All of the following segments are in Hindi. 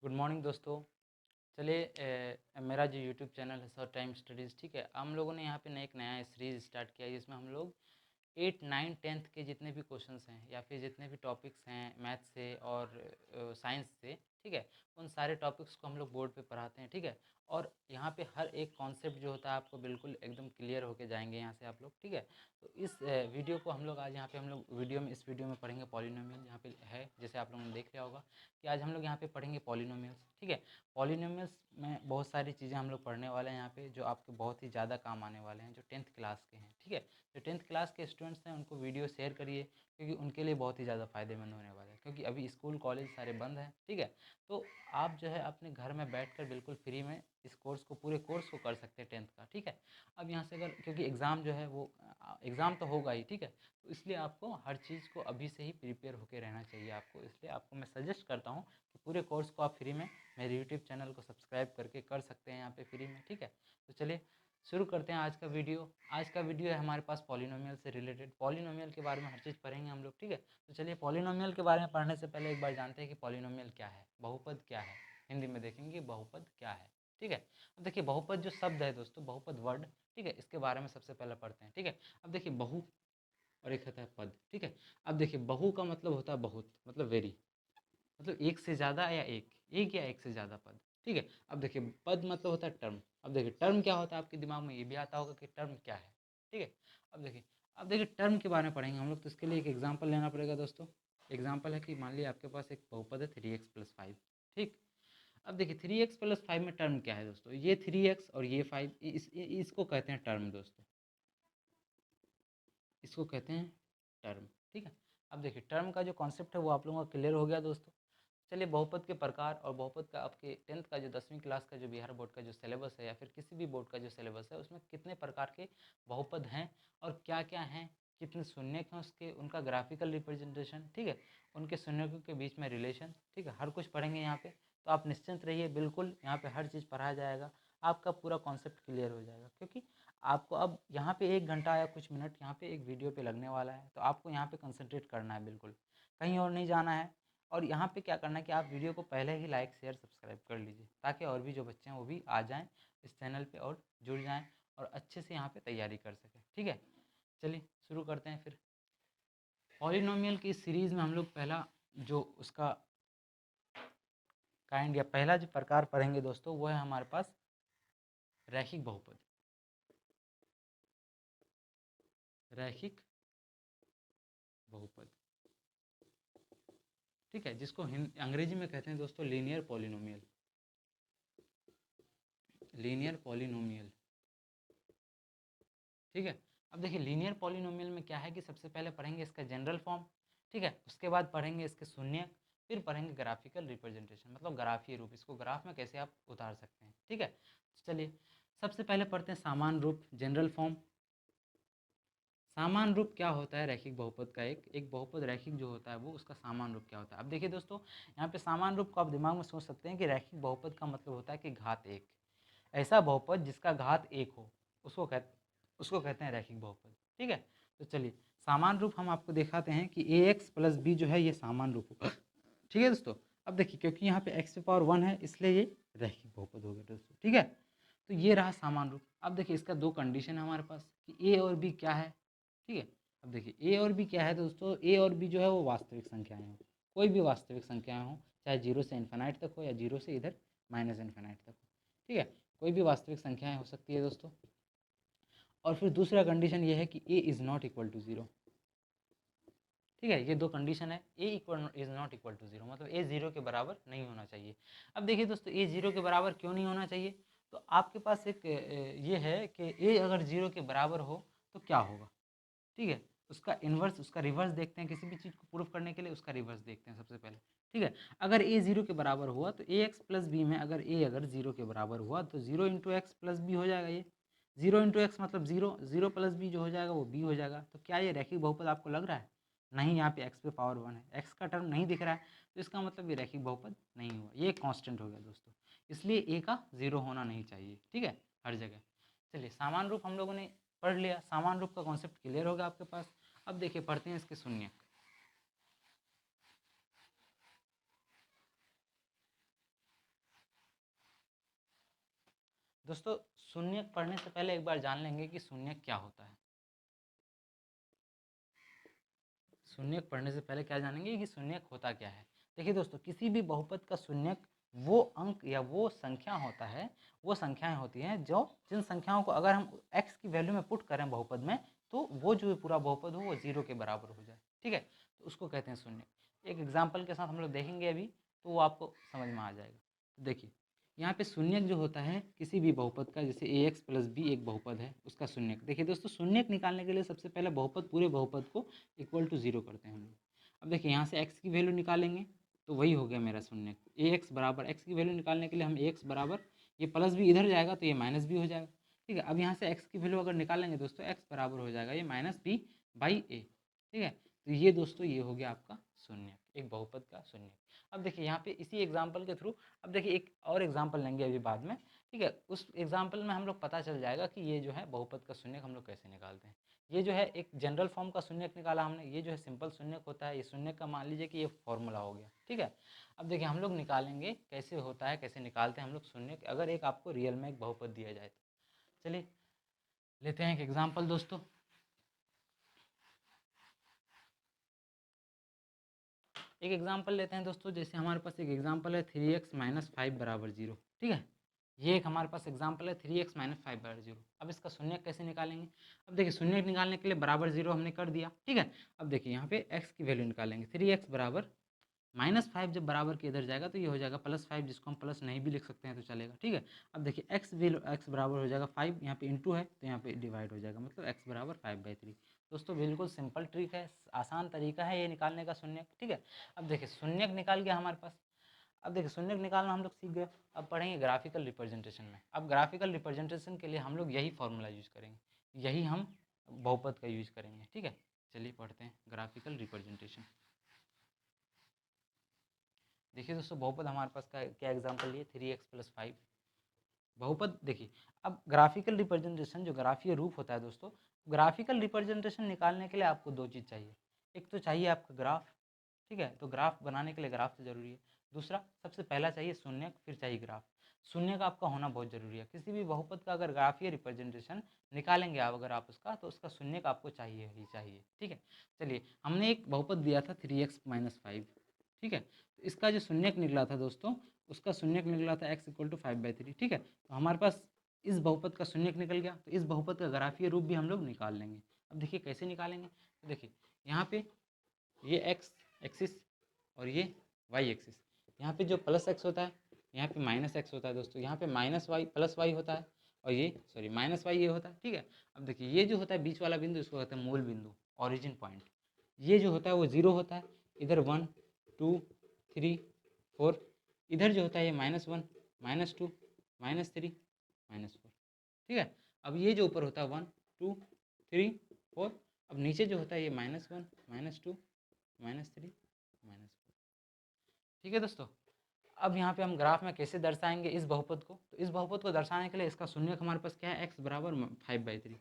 गुड मॉर्निंग दोस्तों। चलिए मेरा जो यूट्यूब चैनल है शॉर्ट टाइम स्टडीज़, ठीक है, हम लोगों ने यहाँ पे एक नया सीरीज़ स्टार्ट किया है जिसमें हम लोग 8, 9, 10th के जितने भी क्वेश्चंस हैं या फिर जितने भी टॉपिक्स हैं मैथ से और साइंस से, ठीक है, उन सारे टॉपिक्स को हम लोग बोर्ड पे पढ़ाते हैं, ठीक है। और यहाँ पे हर एक कॉन्सेप्ट जो होता है आपको बिल्कुल एकदम क्लियर होके जाएंगे यहाँ से आप लोग, ठीक है। तो इस वीडियो को हम लोग आज यहाँ पे हम लोग इस वीडियो में पढ़ेंगे पॉलिनोमियल। यहाँ पे है जैसे आप लोगों ने देख लिया होगा कि आज हम लोग यहाँ पे पढ़ेंगे पॉलिनोमियल्स, ठीक है। पॉलिनोमियल्स में बहुत सारी चीज़ें हम लोग पढ़ने वाले हैं यहाँ पे जो आपके बहुत ही ज़्यादा काम आने वाले हैं, जो 10th क्लास के हैं, ठीक है। जो 10th क्लास के स्टूडेंट्स हैं उनको वीडियो शेयर करिए क्योंकि उनके लिए बहुत ही ज़्यादा फ़ायदेमंद होने वाला है, क्योंकि अभी स्कूल कॉलेज सारे बंद हैं, ठीक है। तो आप जो है अपने घर में बैठकर बिल्कुल फ्री में इस पूरे कोर्स को कर सकते हैं 10th का, ठीक है। अब यहाँ से अगर क्योंकि एग्ज़ाम जो है वो एग्ज़ाम तो होगा ही, ठीक है। तो इसलिए आपको हर चीज़ को अभी से ही प्रिपेयर होकर रहना चाहिए आपको, इसलिए आपको मैं सजेस्ट करता हूँ कि पूरे कोर्स को आप फ्री में मेरे यूट्यूब चैनल को सब्सक्राइब करके कर सकते हैं यहाँ पे फ्री में, ठीक है। तो चलिए शुरू करते हैं आज का वीडियो। आज का वीडियो है हमारे पास पॉलिनोमियल से रिलेटेड, पॉलिनोमियल के बारे में हर चीज़ पढ़ेंगे हम लोग, ठीक है। तो चलिए पॉलिनोमियल के बारे में पढ़ने से पहले एक बार जानते हैं कि पॉलिनोमियल क्या है, बहुपद क्या है। हिंदी में देखेंगे बहुपद क्या है, ठीक है। अब देखिए बहुपद जो शब्द है दोस्तों, बहुपद वर्ड, ठीक है, इसके बारे में सबसे पहले पढ़ते हैं, ठीक है। अब देखिए बहु और एक होता है पद, ठीक है। अब देखिए बहु का मतलब होता है बहुत, मतलब वेरी, मतलब एक से ज़्यादा या एक या एक से ज़्यादा पद, ठीक है। अब देखिए पद मतलब होता है टर्म। अब देखिए टर्म क्या होता है, आपके दिमाग में ये भी आता होगा कि टर्म क्या है, ठीक है। अब देखिए टर्म के बारे में पढ़ेंगे हम लोग, तो इसके लिए एक एग्जांपल लेना पड़ेगा दोस्तों। एग्जांपल है कि मान लिया आपके पास एक बहुपद है 3x+5, ठीक। अब देखिए 3x+5 में टर्म क्या है दोस्तों, ये 3x और ये 5, इसको कहते हैं टर्म दोस्तों, इसको कहते हैं टर्म, ठीक है। अब देखिए टर्म का जो कॉन्सेप्ट है वो आप लोगों का क्लियर हो गया दोस्तों। चलिए बहुपद के प्रकार और बहुपद का आपके 10th का जो 10वीं क्लास का जो बिहार बोर्ड का जो सिलेबस है या फिर किसी भी बोर्ड का जो सिलेबस है उसमें कितने प्रकार के बहुपद हैं और क्या क्या हैं, कितने शून्यक हैं उसके, उनका ग्राफिकल रिप्रेजेंटेशन, ठीक है, उनके शून्यकों के बीच में रिलेशन, ठीक है, हर कुछ पढ़ेंगे यहाँ पे। तो आप निश्चिंत रहिए, बिल्कुल यहाँ पे हर चीज़ पढ़ाया जाएगा, आपका पूरा कॉन्सेप्ट क्लियर हो जाएगा, क्योंकि आपको अब यहाँ पे 1 घंटा या कुछ मिनट यहाँ पे एक वीडियो पे लगने वाला है, तो आपको यहाँ पे कंसंट्रेट करना है, बिल्कुल कहीं और नहीं जाना है। और यहाँ पे क्या करना है कि आप वीडियो को पहले ही लाइक शेयर सब्सक्राइब कर लीजिए ताकि और भी जो बच्चे हैं वो भी आ जाएं इस चैनल पे और जुड़ जाएं और अच्छे से यहाँ पे तैयारी कर सकें, ठीक है। चलिए शुरू करते हैं फिर। पॉलिनोमियल की इस सीरीज़ में हम लोग पहला जो उसका काइंड या पहला जो प्रकार पढ़ेंगे दोस्तों वो है हमारे पास रैखिक बहुपद। रैखिक बहुपद, ठीक है, जिसको अंग्रेजी में कहते हैं दोस्तों लीनियर पॉलिनोमियल। लीनियर पॉलिनोमियल, ठीक है। अब देखिए लीनियर पॉलिनोमियल में क्या है कि सबसे पहले पढ़ेंगे इसका जनरल फॉर्म, ठीक है, उसके बाद पढ़ेंगे इसके शून्य, फिर पढ़ेंगे ग्राफिकल रिप्रेजेंटेशन, मतलब ग्राफीय रूप, इसको ग्राफ में कैसे आप उतार सकते हैं, ठीक है। तो चलिए सबसे पहले पढ़ते हैं सामान्य रूप, जनरल फॉर्म। सामान्य रूप क्या होता है रैखिक बहुपद का, एक बहुपद रैखिक जो होता है वो उसका सामान्य रूप क्या होता है। अब देखिए दोस्तों यहाँ पे सामान्य रूप को आप दिमाग में सोच सकते हैं कि रैखिक बहुपद का मतलब होता है कि घात एक, ऐसा बहुपद जिसका घात एक हो उसको कहते हैं रैखिक बहुपद, ठीक है। तो चलिए सामान्य रूप हम आपको दिखाते हैं कि ax+b जो है ये सामान्य रूप होगा, ठीक है दोस्तों। अब देखिए क्योंकि यहाँ पे x⁴ है इसलिए ये रैखिक बहुपद हो गया दोस्तों, ठीक है। तो ये रहा सामान्य रूप। अब देखिए इसका दो कंडीशन है हमारे पास कि a और b क्या है, ठीक है। अब देखिए a और b क्या है दोस्तों, a और b जो है वो वास्तविक संख्याएं हो, कोई भी वास्तविक संख्याएं हो, चाहे 0 से इन्फिनाइट तक हो या 0 से इधर -इन्फिनाइट तक हो, ठीक है, कोई भी वास्तविक संख्याएं हो सकती है दोस्तों। और फिर दूसरा कंडीशन ये है कि a is not equal to 0, ठीक है। ये दो कंडीशन है, a is not equal to 0 मतलब a 0 के बराबर नहीं होना चाहिए। अब देखिए दोस्तों a 0 के बराबर क्यों नहीं होना चाहिए, तो आपके पास एक ये है कि a अगर 0 के बराबर हो तो क्या होगा, ठीक है। उसका इन्वर्स, उसका रिवर्स देखते हैं, किसी भी चीज़ को प्रूफ करने के लिए उसका रिवर्स देखते हैं सबसे पहले, ठीक है। अगर a 0 के बराबर हुआ तो ax+b में अगर a अगर 0 के बराबर हुआ तो 0 × x+b हो जाएगा, ये 0 × x मतलब 0, 0 + b जो हो जाएगा वो b हो जाएगा। तो क्या ये रैखिक बहुपद आपको लग रहा है? नहीं, यहाँ पे x⁴ है, x का टर्म नहीं दिख रहा है, तो इसका मतलब ये रैखिक बहुपद नहीं हुआ, ये कांस्टेंट हो गया दोस्तों, इसलिए a का 0 होना नहीं चाहिए, ठीक है, हर जगह। चलिए सामान्य रूप हम लोगों ने पढ़ लिया, सामान्य रूप का कॉन्सेप्ट क्लियर होगा आपके पास। अब देखिए पढ़ते हैं इसके शून्यक। दोस्तों शून्यक पढ़ने से पहले एक बार जान लेंगे कि शून्यक क्या होता है। शून्यक पढ़ने से पहले क्या जानेंगे कि शून्यक होता क्या है। देखिए दोस्तों, किसी भी बहुपद का शून्यक वो अंक या वो संख्या होता है, वो संख्याएं होती हैं जो जिन संख्याओं को अगर हम x की वैल्यू में पुट करें बहुपद में, तो वो जो पूरा बहुपद हो वो 0 के बराबर हो जाए। ठीक है, तो उसको कहते हैं शून्यक। एक एग्जाम्पल के साथ हम लोग देखेंगे अभी, तो वो आपको समझ में आ जाएगा। तो देखिए यहाँ पे शून्यक जो होता है किसी भी बहुपद का, जैसे ax प्लस b एक बहुपद है, उसका शून्यक। देखिए दोस्तों, शून्यक निकालने के लिए सबसे पहले बहुपद पूरे बहुपद को इक्वल टू 0 करते हैं हम लोग। अब देखिए यहाँ से x की वैल्यू निकालेंगे तो वही हो गया मेरा शून्यक। ax बराबर, x की वैल्यू निकालने के लिए हम ax बराबर, ये प्लस भी इधर जाएगा तो ये माइनस भी हो जाएगा। ठीक है, अब यहाँ से x की वैल्यू अगर निकालेंगे दोस्तों, x बराबर हो जाएगा ये माइनस बी बाई ए। ठीक है, तो ये दोस्तों ये हो गया आपका शून्यक, एक बहुपद का शून्यक। अब देखिए यहाँ पे इसी एग्जाम्पल के थ्रू, अब देखिए एक और एग्जाम्पल लेंगे अभी बाद में। ठीक है, उस एग्जाम्पल में हम लोग पता चल जाएगा कि ये जो है बहुपद का शून्यक हम लोग कैसे निकालते हैं। ये जो है एक जनरल फॉर्म का शून्यक निकाला हमने, ये जो है सिंपल शून्यक होता है। ये शून्यक का मान लीजिए कि ये फॉर्मूला हो गया। ठीक है, अब देखिए हम लोग निकालेंगे कैसे होता है, कैसे निकालते हैं हम लोग शून्यक, अगर एक आपको रियल में एक बहुपद दिया जाए तो। चलिए लेते हैं एक एग्जाम्पल दोस्तों। एक एग्जाम्पल लेते हैं दोस्तों, जैसे हमारे पास एक एग्जाम्पल है 3x माइनस 5 बराबर 0। ठीक है, ये एक हमारे पास एग्जाम्पल है 3x माइनस 5 बराबर 0। अब इसका शून्यक कैसे निकालेंगे। अब देखिए शून्यक निकालने के लिए बराबर 0 हमने कर दिया। ठीक है, अब देखिए यहाँ पे x की वैल्यू निकालेंगे। 3x बराबर -5 जब बराबर के इधर जाएगा तो ये हो जाएगा +5, जिसको हम प्लस नहीं भी लिख सकते हैं तो चलेगा। ठीक है, अब देखिए x बराबर हो जाएगा 5, यहाँ पे इंटू है तो यहाँ पे डिवाइड हो जाएगा, मतलब x बराबर 5/3। दोस्तों बिल्कुल सिंपल ट्रिक है, आसान तरीका है ये निकालने का शून्यक। ठीक है, अब देखिए शून्यक निकाल गया हमारे पास। अब देखिए शून्यक निकालना हम लोग सीख गए, अब पढ़ेंगे ग्राफिकल रिप्रेजेंटेशन में। अब ग्राफिकल रिप्रेजेंटेशन के लिए हम लोग यही फॉर्मूला यूज करेंगे, यही हम बहुपद का यूज करेंगे। ठीक है, चलिए पढ़ते हैं ग्राफिकल रिप्रेजेंटेशन। देखिए दोस्तों, बहुपद हमारे पास का क्या एग्जांपल लिए, 3x प्लस 5 बहुपद। देखिए अब ग्राफिकल रिप्रेजेंटेशन, जो ग्राफीय रूप होता है दोस्तों, ग्राफिकल रिप्रेजेंटेशन निकालने के लिए आपको दो चीज़ चाहिए। एक तो चाहिए आपका ग्राफ। ठीक है, तो ग्राफ बनाने के लिए ग्राफ तो जरूरी है। दूसरा सबसे पहला चाहिए शून्यक, फिर चाहिए ग्राफ। शून्यक आपका होना बहुत जरूरी है। किसी भी बहुपद का अगर ग्राफीय रिप्रेजेंटेशन निकालेंगे आप, अगर आप उसका, तो उसका शून्यक आपको चाहिए ही चाहिए। ठीक है, चलिए हमने एक बहुपद दिया था 3x माइनस 5। ठीक है, तो इसका जो शून्यक निकला था दोस्तों, उसका शून्यक निकला था x इक्वल टू 5/3। ठीक है, तो हमारे पास इस बहुपद का शून्यक निकल गया, तो इस बहुपद का ग्राफीय रूप भी हम लोग निकाल लेंगे। अब देखिए कैसे निकालेंगे, तो देखिए यहाँ पे ये x एक्सिस और ये y एक्सिस, यहाँ पे जो प्लस x होता है, यहाँ पे माइनस x होता है दोस्तों, यहाँ पे माइनस y प्लस y होता है, और ये सॉरी माइनस y ये होता है। ठीक है, अब देखिए ये जो होता है बीच वाला बिंदु, इसको कहते हैं मूल बिंदु, ओरिजिन पॉइंट। ये जो होता है वो 0 होता है, इधर 1 2 3 4, इधर जो होता है ये -1 -2 -3 -4। ठीक है, अब ये जो ऊपर होता है 1 2 3 4, अब नीचे जो होता है ये -1 -2 -3 -4। ठीक है दोस्तों, अब यहाँ पे हम ग्राफ में कैसे दर्शाएंगे इस बहुपद को, तो इस बहुपद को दर्शाने के लिए इसका शून्यक हमारे पास क्या है, x बराबर 5/3।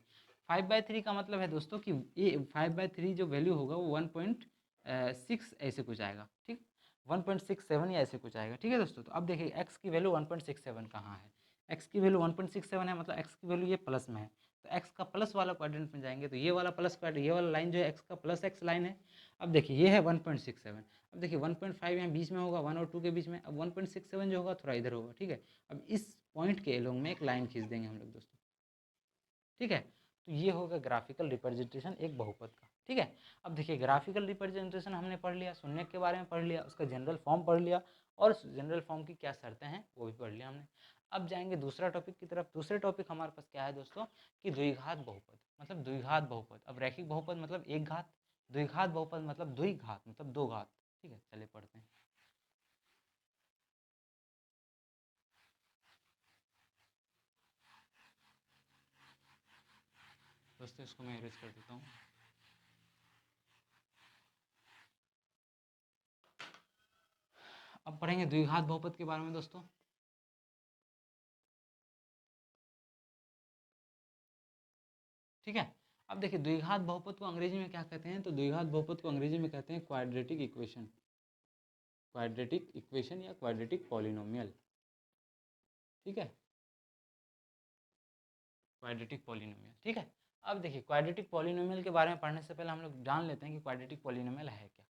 5/3 का मतलब है दोस्तों कि ये 5/3 जो वैल्यू होगा वो 1.6 ऐसे कुछ आएगा। ठीक, 1.67 या ऐसे कुछ आएगा। ठीक है दोस्तों, तो अब देखिए x की वैल्यू 1.67 कहाँ है, x की वैल्यू 1.67 है, मतलब x की वैल्यू ये प्लस में है, तो x का प्लस वाला क्वाड्रेंट में जाएंगे तो ये वाला प्लस क्वाड्रेंट, ये वाला लाइन जो है x का प्लस x लाइन है। अब देखिए ये है 1.67, अब देखिए 1.5 यहाँ बीच में होगा, 1 और 2 के बीच में, अब 1.67 जो होगा थोड़ा इधर होगा। ठीक है, अब इस पॉइंट के एलोंग में एक लाइन खींच देंगे हम लोग दोस्तों। ठीक है, तो ये होगा ग्राफिकल रिप्रेजेंटेशन एक बहुपद का। ठीक है, अब देखिए ग्राफिकल रिप्रेजेंटेशन हमने पढ़ लिया, शून्यक के बारे में पढ़ लिया, उसका जनरल फॉर्म पढ़ लिया, और जनरल फॉर्म की क्या शर्तें हैं वो भी पढ़ लिया हमने। अब जाएंगे दूसरा टॉपिक की तरफ। दूसरे टॉपिक हमारे पास क्या है दोस्तों, कि द्विघात बहुपद, मतलब द्विघात बहुपद। अब रैखिक बहुपद मतलब एक घात, द्विघात बहुपद मतलब द्विघात मतलब दो घात। ठीक है, चलिए पढ़ते हैं दोस्तों, इसको मैं इरेज कर देता हूँ। अब पढ़ेंगे द्विघात बहुपद के बारे में दोस्तों। ठीक है, अब देखिए द्विघात बहुपद को अंग्रेजी में क्या कहते हैं, तो द्विघात बहुपद को अंग्रेजी में कहते हैं क्वाड्रेटिक इक्वेशन, क्वाड्रेटिक इक्वेशन या क्वाड्रेटिक पॉलिनोमियल। ठीक है, क्वाड्रेटिक पॉलिनोमियल, ठीक है। अब देखिए क्वाड्रेटिक पॉलिनोमियल के बारे में पढ़ने से पहले हम लोग जान लेते हैं कि क्वाड्रेटिक पॉलिनोमियल है क्या।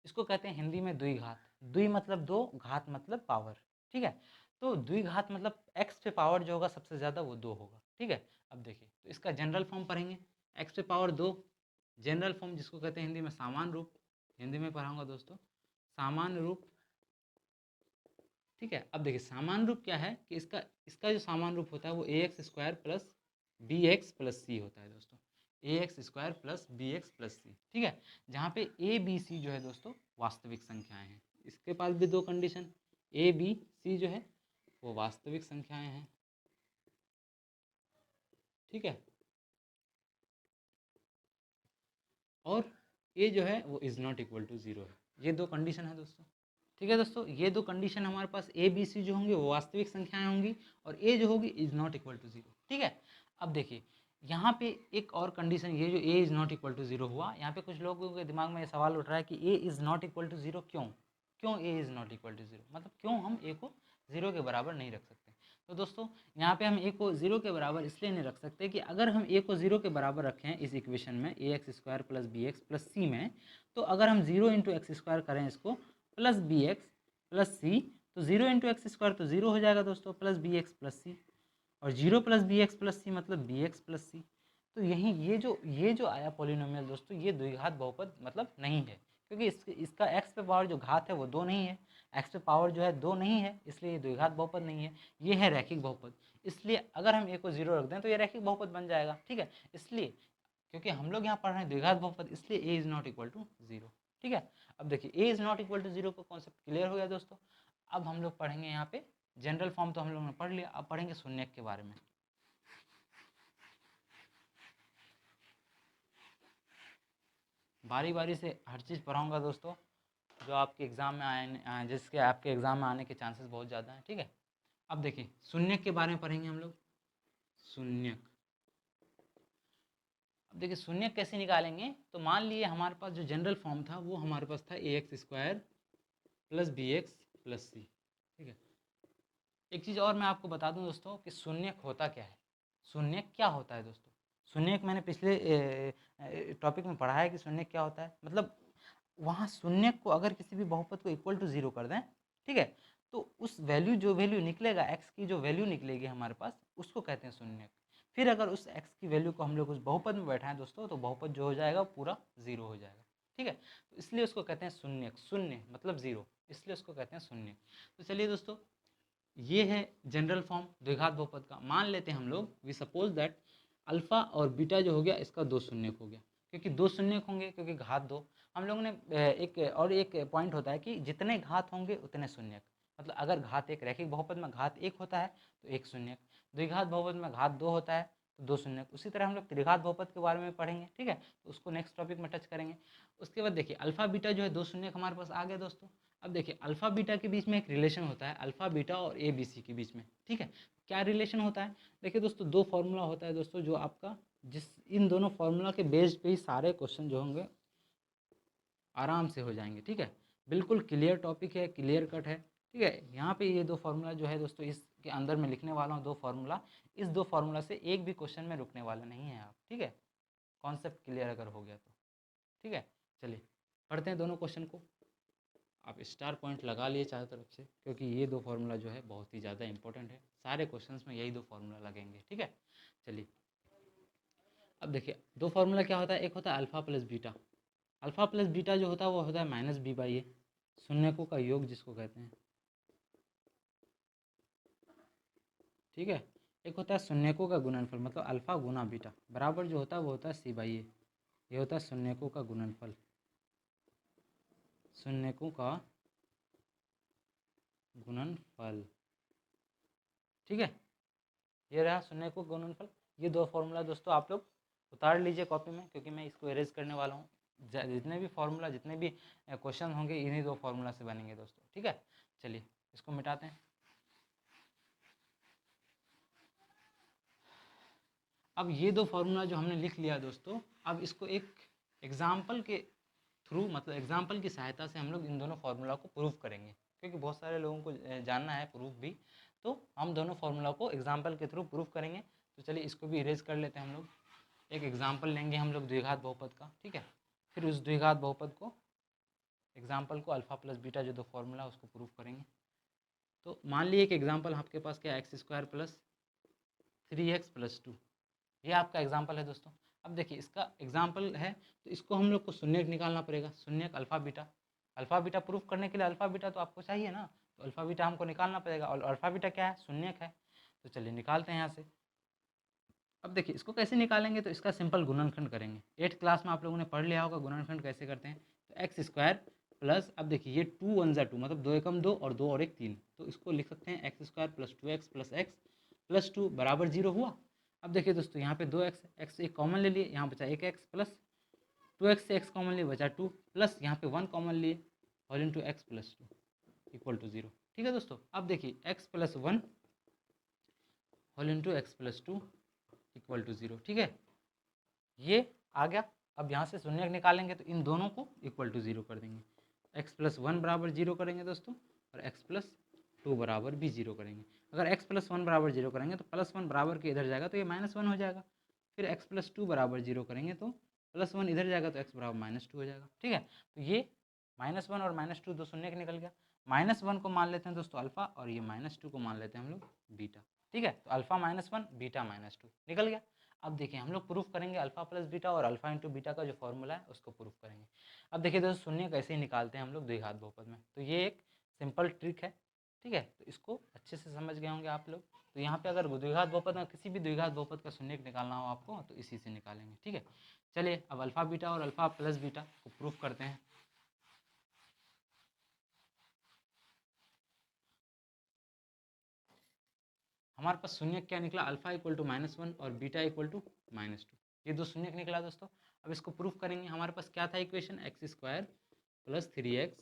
इसको कहते हैं हिंदी में द्विघात। द्वि मतलब दो, घात मतलब पावर, ठीक है। तो द्विघात मतलब एक्स पे पावर जो होगा सबसे ज़्यादा वो 2 होगा, ठीक है। अब देखिए तो इसका जनरल फॉर्म पढ़ेंगे, एक्स पे पावर 2, जनरल फॉर्म जिसको कहते हैं हिंदी में सामान्य रूप, हिंदी में पढ़ाऊंगा दोस्तों सामान्य रूप, ठीक है। अब देखिए सामान्य रूप क्या है कि इसका इसका जो सामान्य रूप होता है वो a x square plus b x plus c होता है दोस्तों, a x square plus b x plus c, ठीक है। जहाँ पे ए बी सी जो है दोस्तों वास्तविक संख्याएं हैं। इसके पास भी दो कंडीशन, ए बी सी जो है वो वास्तविक संख्याएं हैं, ठीक है। और ए जो है वो is not equal to zero है। ये दो कंडीशन है दोस्तों, ठीक है दोस्तों। ये दो कंडीशन हमारे पास ए बी सी जो होंगे वो वास्तविक संख्याएं होंगी और ए जो होगी is not equal to zero, ठीक है। अब देखिए यहाँ पे एक और कंडीशन, ये जो a is not equal to zero हुआ, यहाँ पे कुछ लोगों के दिमाग में ये सवाल उठ रहा है कि a is not equal to zero क्यों, क्यों a is not equal to zero, मतलब क्यों हम ए को ज़ीरो के बराबर नहीं रख सकते। तो दोस्तों यहाँ पे हम ए को ज़ीरो के बराबर इसलिए नहीं रख सकते कि अगर हम ए को ज़ीरो के बराबर रखें इस इक्वेशन में a x square plus b x plus c में, तो अगर हम जीरो इंटू एक्स स्क्वायर करें इसको plus b x plus c, तो जीरो इंटू एक्स स्क्वायर तो जीरो हो जाएगा दोस्तों, plus b x plus c, और zero plus b x plus c मतलब बी एक्स प्लस सी। तो यही ये जो आया पॉलिनोमियल दोस्तों, ये द्विघात बहुपद मतलब नहीं है, क्योंकि इसका एक्स पे पावर जो घात है वो दो नहीं है, एक्स पे पावर जो है दो नहीं है, इसलिए ये द्विघात बहुपद नहीं है, ये है रैखिक बहुपद। इसलिए अगर हम ए को जीरो रख दें तो ये रैखिक बहुपद बन जाएगा, ठीक है। इसलिए क्योंकि हम लोग यहाँ पढ़ रहे हैं द्विघात बहुपद, इसलिए a is not equal to zero, ठीक है। अब देखिए a is not equal to zero का कॉन्सेप्ट क्लियर हो गया दोस्तों। अब हम लोग पढ़ेंगे यहाँ पे जनरल फॉर्म तो हम लोगों ने पढ़ लिया, अब पढ़ेंगे शून्यक के बारे में। बारी बारी से हर चीज़ पढ़ाऊँगा दोस्तों, जो आपके एग्ज़ाम में आए, जिसके आपके एग्ज़ाम में आने के चांसेस बहुत ज़्यादा हैं, ठीक है। अब देखिए शून्यक के बारे में पढ़ेंगे हम लोग, शून्यक। अब देखिए शून्यक कैसे निकालेंगे, तो मान लिए हमारे पास जो जनरल फॉर्म था वो हमारे पास था a x square plus b x plus c, ठीक है। एक चीज़ और मैं आपको बता दूं दोस्तों कि शून्यक होता क्या है, शून्यक क्या होता है दोस्तों। शून्यक मैंने पिछले टॉपिक में पढ़ा है कि शून्यक क्या होता है, मतलब वहाँ शून्यक को अगर किसी भी बहुपद को इक्वल टू ज़ीरो कर दें, ठीक है, तो उस वैल्यू जो वैल्यू निकलेगा, एक्स की जो वैल्यू निकलेगी हमारे पास, उसको कहते हैं शून्यक। फिर अगर उस एक्स की वैल्यू को हम लोग उस बहुपद में बैठाएं दोस्तों, तो बहुपद जो हो जाएगा पूरा ज़ीरो हो जाएगा, ठीक है। तो इसलिए उसको कहते हैं शून्यक, शून्य मतलब ज़ीरो, इसलिए उसको कहते हैं शून्यक। तो चलिए दोस्तों, ये है जनरल फॉर्म द्विघात बहुपद का। मान लेते हैं हम लोग, वी सपोज दैट अल्फा और बीटा जो हो गया इसका दो शून्यक हो गया, क्योंकि दो शून्यक होंगे, क्योंकि घात दो। हम लोगों ने एक पॉइंट होता है कि जितने घात होंगे उतने शून्यक, मतलब अगर घात एक रैखिक बहुपद में घात एक होता है तो एक शून्यक, द्विघात बहुपद में घात दो होता है तो दो शून्यक। उसी तरह हम लोग त्रिघात बहुपद के बारे में पढ़ेंगे, ठीक है, तो उसको नेक्स्ट टॉपिक में टच करेंगे। उसके बाद देखिए अल्फा बीटा जो है दो शून्यक हमारे पास आ गया दोस्तों। अब देखिए अल्फा बीटा के बीच में एक रिलेशन होता है, अल्फा बीटा और ए बी सी के बीच में, ठीक है। क्या रिलेशन होता है, देखिए दोस्तों दो फॉर्मूला होता है दोस्तों, जो आपका जिस इन दोनों फॉर्मूला के बेस्ड पे ही सारे क्वेश्चन जो होंगे आराम से हो जाएंगे, ठीक है। बिल्कुल क्लियर टॉपिक है, क्लियर कट है, ठीक है। यहाँ पे ये दो फार्मूला जो है दोस्तों इसके अंदर मैं लिखने वाला हूँ, दो फार्मूला, इस दो फार्मूला से एक भी क्वेश्चन में रुकने वाला नहीं है आप, ठीक है। कॉन्सेप्ट क्लियर अगर हो गया तो, ठीक है। चलिए पढ़ते हैं दोनों क्वेश्चन को। आप स्टार पॉइंट लगा लिए चारों तरफ से, क्योंकि ये दो फार्मूला जो है बहुत ही ज़्यादा इंपॉर्टेंट है, सारे क्वेश्चंस में यही दो फार्मूला लगेंगे, ठीक है। चलिए अब देखिए दो फार्मूला क्या होता है, एक होता है alpha plus beta. Alpha plus beta जो होता है वो होता है माइनस बी बाई ए, शून्यकों का योग जिसको कहते हैं, ठीक है। एक होता है शून्यकों का गुणनफल, मतलब अल्फा गुना बीटा बराबर जो होता है वो होता है सी बाई ए, ये होता है शून्यकों का गुणनफल, शून्यकों का गुणनफल, ठीक है। ये रहा शून्यकों का गुणनफल। ये दो फॉर्मूला दोस्तों आप लोग उतार लीजिए कॉपी में, क्योंकि मैं इसको इरेज करने वाला हूँ। जितने भी फॉर्मूला, जितने भी क्वेश्चन होंगे इन्हीं दो फॉर्मूला से बनेंगे दोस्तों, ठीक है। चलिए इसको मिटाते हैं। अब ये दो फार्मूला जो हमने लिख लिया दोस्तों, अब इसको एक एग्जाम्पल के थ्रू, मतलब एग्जाम्पल की सहायता से हम लोग इन दोनों फार्मूला को प्रूव करेंगे, क्योंकि बहुत सारे लोगों को जानना है प्रूफ भी, तो हम दोनों फार्मूला को एग्जाम्पल के थ्रू प्रूफ करेंगे। तो चलिए इसको भी इरेज कर लेते हैं हम लोग। एक एग्जाम्पल लेंगे हम लोग द्विघात बहुपद का, ठीक है। फिर उस द्विघात बहुपद को एग्जाम्पल को अल्फा प्लस बीटा जो दो फॉर्मूला उसको प्रूफ करेंगे। तो मान लीजिए एक एग्जाम्पल आपके पास क्या x square plus 3x plus 2, ये आपका एग्जाम्पल है दोस्तों। अब देखिए इसका एग्जाम्पल है तो इसको हम लोग को शून्यक निकालना पड़ेगा, शून्यक alpha beta. Alpha beta proof करने के लिए अल्फा बीटा तो आपको चाहिए ना, तो अल्फा बीटा हमको निकालना पड़ेगा, और अल्फा बीटा क्या है, शून्यक है। तो चलिए निकालते हैं यहाँ से। अब देखिए इसको कैसे निकालेंगे, तो इसका सिंपल गुणनखंड करेंगे। 8th क्लास में आप लोगों ने पढ़ लिया होगा गुणनखंड कैसे करते हैं। तो एक्स स्क्वायर प्लस, अब देखिए ये 2 1 जा 2 मतलब 2 एकम 2 और 2 और 1 3, तो इसको लिख सकते हैं x square plus 2x plus x plus 2 बराबर 0 हुआ। अब देखिए दोस्तों यहाँ पे 2x, एक्स एक कॉमन ले लिए, यहाँ बचा 1x प्लस 2x से x कॉमन लिए बचा 2 प्लस यहाँ पे 1 कॉमन लिए whole into x plus 2 equal to 0। ठीक है दोस्तों, अब देखिए x plus 1 whole into x plus 2 equal to 0। ठीक है, ये आ गया। अब यहाँ से शून्यक निकालेंगे तो इन दोनों को इक्वल टू 0 कर देंगे। x प्लस 1 बराबर 0 करेंगे दोस्तों, और x प्लस 2 बराबर भी 0 करेंगे। अगर x प्लस 1 बराबर 0 करेंगे तो प्लस 1 बराबर के इधर जाएगा तो ये माइनस 1 हो जाएगा। फिर x प्लस 2 बराबर 0 करेंगे तो प्लस 1 इधर जाएगा तो x बराबर माइनस 2 हो जाएगा। ठीक है, तो ये माइनस 1 और माइनस 2 दो शून्य निकल गया। माइनस 1 को मान लेते हैं दोस्तों अल्फा, और ये माइनस 2 को मान लेते हैं हम लोग बीटा। ठीक है, तो अल्फा माइनस 1 बीटा माइनस 2 निकल गया। अब देखिए हम लोग प्रूफ करेंगे अल्फा प्लस बीटा और अल्फा इंटू बीटा का जो फॉर्मूला है उसको प्रूफ करेंगे। अब देखिए दोस्तों शून्य कैसे ही निकालते हैं हम लोग द्विघात बहुपद में, तो ये एक सिंपल ट्रिक है। ठीक है, तो इसको अच्छे से समझ गए होंगे आप लोग। तो यहाँ पे अगर द्विघात बहुपद में किसी भी द्विघात बहुपद का शून्य निकालना हो आपको तो इसी से निकालेंगे। ठीक है, चलिए अब अल्फा बीटा और अल्फा प्लस बीटा को प्रूफ करते हैं। हमारे पास शून्य क्या निकला, अल्फा इक्वल टू -1 और बीटा इक्वल टू -2, ये दो शून्य निकला दोस्तों। अब इसको प्रूफ करेंगे। हमारे पास क्या था equation, x square plus 3x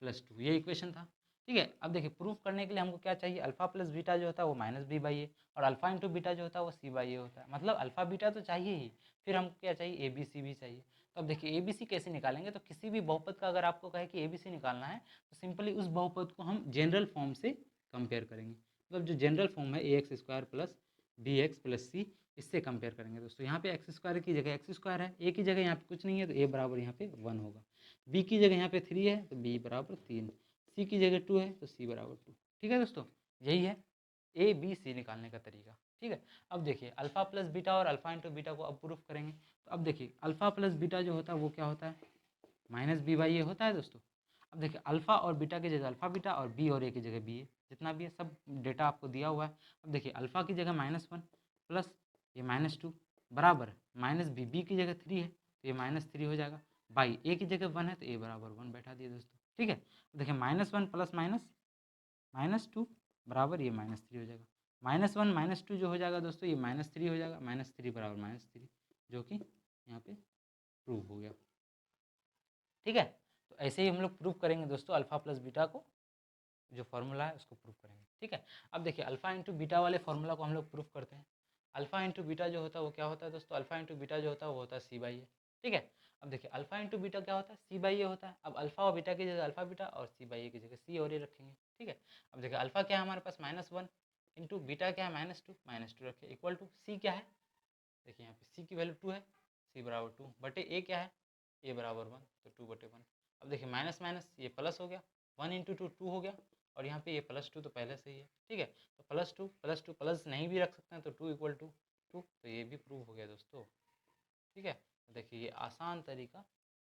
plus 2, ये इक्वेशन था। ठीक है, अब देखिए प्रूफ करने के लिए हमको क्या चाहिए, अल्फा प्लस बीटा जो होता है वो -b/a, और अल्फा इंटू बीटा जो होता है वो c/a होता है। मतलब अल्फा बीटा तो चाहिए ही, फिर हमको क्या चाहिए, ABC भी चाहिए। तो अब देखिए ABC कैसे निकालेंगे, तो किसी भी बहुपद का अगर आपको कहे कि ABC निकालना है तो सिंपली उस बहुपद को हम जनरल फॉर्म से कंपेयर करेंगे। मतलब जो जनरल फॉर्म है ax square plus bx plus c, इससे कंपेयर करेंगे दोस्तों। यहाँ पे एक्स स्क्वायर की जगह एक्स स्क्वायर है, ए की जगह यहाँ पे कुछ नहीं है तो ए बराबर यहाँ पे 1 होगा, बी की जगह यहाँ पे 3 है तो बी बराबर 3, सी की जगह 2 है तो सी बराबर 2। ठीक है दोस्तों, यही है ए बी सी निकालने का तरीका। ठीक है, अब देखिए अल्फा प्लस बीटा और अल्फा इंटू बीटा को अब प्रूफ करेंगे। तो अब देखिए अल्फा प्लस बीटा जो होता है वो क्या होता है, -b/a होता है दोस्तों। अब देखिए अल्फा और बीटा की जगह अल्फा बीटा और बी और ए की जगह बी ए, जितना भी है सब डेटा आपको दिया हुआ है। अब देखिए अल्फा की जगह -1 प्लस ये -2 बराबर -b, बी की जगह 3 है तो ये -3 हो जाएगा, बाई ए की जगह 1 है तो ए बराबर 1 बैठा दिए दोस्तों। ठीक है, देखिए -1 प्लस -2 बराबर ये -3 हो जाएगा, -1 -2 जो हो जाएगा दोस्तों ये -3 हो जाएगा, -3 बराबर -3, जो कि यहाँ पे प्रूव हो गया। ठीक है, तो ऐसे ही हम लोग प्रूव करेंगे दोस्तों अल्फा प्लस बीटा को, जो फॉर्मूला है उसको प्रूव करेंगे। ठीक है, अब देखिए अल्फा इंटू बीटा वाले फॉर्मूला को हम लोग प्रूव करते हैं। अल्फा इंटू बीटा जो होता है वो क्या होता है दोस्तों, अल्फा इंटू बीटा जो होता है वो होता है c/a। ठीक है, अब देखिए अल्फा इंटू बीटा क्या होता है, c/a होता है। अब अल्फा और बीटा की जगह अल्फा बीटा और c/a की जगह c और a रखेंगे। ठीक है, अब देखिए अल्फा क्या है हमारे पास -1 इंटू बीटा क्या है -2 रखे इक्वल टू c क्या है, देखिए यहाँ पे c की वैल्यू 2 है, c बराबर 2 बटे a क्या है, a बराबर 1 तो 2/1। अब देखिए माइनस माइनस ये प्लस हो गया, 1 इंटू 2 2 हो गया, और यहाँ पे ये +2 तो पहले से ही है। ठीक है, तो +2 प्लस नहीं भी रख सकते हैं तो 2 = 2, तो ये भी प्रूव हो गया दोस्तों। ठीक है, तो देखिए ये आसान तरीका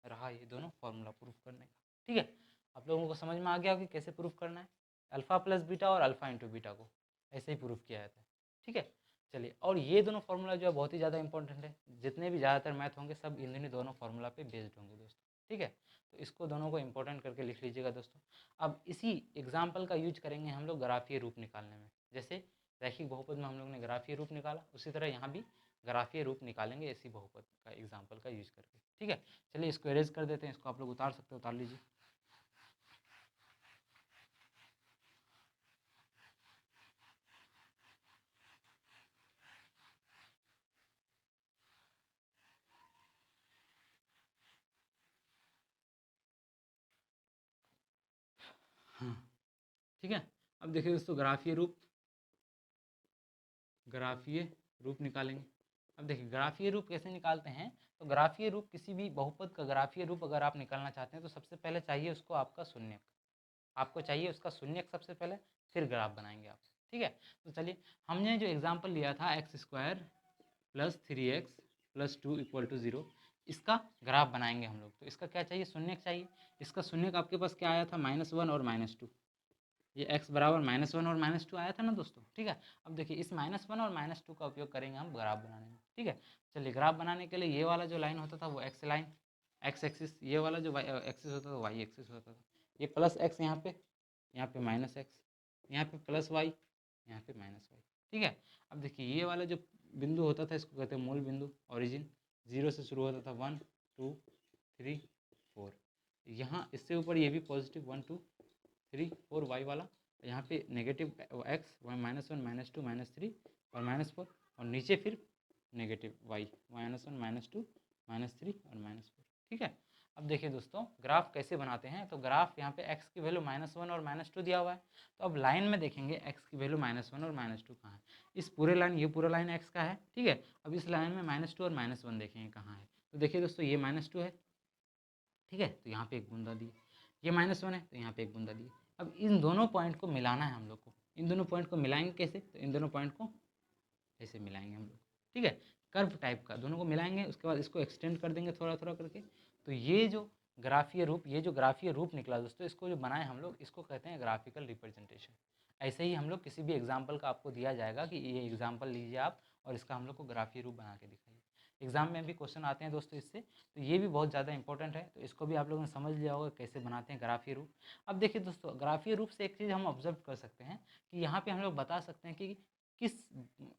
रहा ये दोनों फार्मूला प्रूफ करने का। ठीक है, आप लोगों को समझ में आ गया कि कैसे प्रूफ करना है, अल्फा प्लस बीटा और अल्फा इंटू बीटा को ऐसे ही प्रूफ किया जाता है। ठीक है, चलिए, और ये दोनों फार्मूला जो है बहुत ही ज़्यादा इंपॉर्टेंट है, जितने भी ज़्यादातर मैथ होंगे सब इन दोनों फार्मूला पे बेस्ड होंगे दोस्तों। ठीक है, तो इसको दोनों को इंपॉर्टेंट करके लिख लीजिएगा दोस्तों। अब इसी एग्जाम्पल का यूज करेंगे हम लोग ग्राफीय रूप निकालने में। जैसे रैखिक बहुपद में हम लोग ने ग्राफीय रूप निकाला, उसी तरह यहाँ भी ग्राफीय रूप निकालेंगे इसी बहुपद का एग्जाम्पल का यूज करके। ठीक है, चलिए इसको एरेज कर देते हैं, इसको आप लोग उतार सकते हो, उतार लीजिए। हाँ, ठीक है, अब देखिए दोस्तों ग्राफीय रूप, ग्राफीय रूप निकालेंगे। अब देखिए ग्राफीय रूप कैसे निकालते हैं, तो ग्राफीय रूप किसी भी बहुपद का ग्राफीय रूप अगर आप निकालना चाहते हैं तो सबसे पहले चाहिए उसको आपका शून्यक, आपको चाहिए उसका शून्यक सबसे पहले, फिर ग्राफ बनाएंगे आप। ठीक है, तो चलिए हमने जो एग्जाम्पल लिया था x² + 3x + 2 = 0, इसका ग्राफ बनाएंगे हम लोग। तो इसका क्या चाहिए, शून्यक चाहिए। इसका शून्यक आपके पास क्या आया था, -1 और -2। ये x बराबर -1 और -2 आया था ना दोस्तों। ठीक है, अब देखिए इस -1 और -2 का उपयोग करेंगे हम ग्राफ बनाने में। ठीक है, चलिए ग्राफ बनाने के लिए ये वाला जो लाइन होता था वो x लाइन, x एक्सिस, ये वाला जो एक्सिस होता था y एक्सिस होता था। ये प्लस x यहाँ पे -x, यहाँ पे प्लस y, यहाँ पे -y। ठीक है, अब देखिए ये वाला जो बिंदु होता था इसको कहते हैं मूल बिंदु, ओरिजिन। 0 से शुरू होता था, 1 2 3 4। यहाँ इससे ऊपर ये भी पॉजिटिव 1 2 3 4 y वाला, यहाँ पे नेगेटिव x, -1 -2 -3 और -4, और नीचे फिर नेगेटिव y, -1 -2 -3 और -4। ठीक है, अब देखिए दोस्तों ग्राफ कैसे बनाते हैं। तो ग्राफ यहाँ पे x की वैल्यू -1 और -2 दिया हुआ है, तो अब लाइन में देखेंगे x की वैल्यू -1 और -2 कहाँ है। इस पूरे लाइन, ये पूरा लाइन x का है। ठीक है, अब इस लाइन में -2 और -1 देखेंगे कहाँ है। तो देखिए दोस्तों ये -2 है, ठीक है, तो यहाँ पे एक बूंदा दी। ये -1 है तो यहाँ पे एक बूंदा दी। अब इन दोनों पॉइंट को मिलाना है हम लोग को। इन दोनों पॉइंट को मिलाएंगे कैसे, तो इन दोनों पॉइंट को ऐसे मिलाएंगे हम लोग। ठीक है, कर्व टाइप का दोनों को मिलाएंगे, उसके बाद इसको एक्सटेंड कर देंगे थोड़ा थोड़ा करके। तो ये जो ग्राफीय रूप, ये जो ग्राफीय रूप निकला दोस्तों, इसको जो बनाए हम लोग, इसको कहते हैं ग्राफिकल रिप्रेजेंटेशन। ऐसे ही हम लोग किसी भी एग्जाम्पल का आपको दिया जाएगा कि ये एग्जाम्पल लीजिए आप और इसका हम लोग को ग्राफीय रूप बना के दिखाइए। एग्जाम में भी क्वेश्चन आते हैं दोस्तों इससे, तो ये भी बहुत ज़्यादा इंपॉर्टेंट है। तो इसको भी आप लोगों ने समझ लिया होगा कैसे बनाते हैं ग्राफीय रूप। अब देखिए दोस्तों ग्राफीय रूप से एक चीज़ हम ऑब्जर्व कर सकते हैं कि यहाँ पे हम लोग बता सकते हैं कि किस,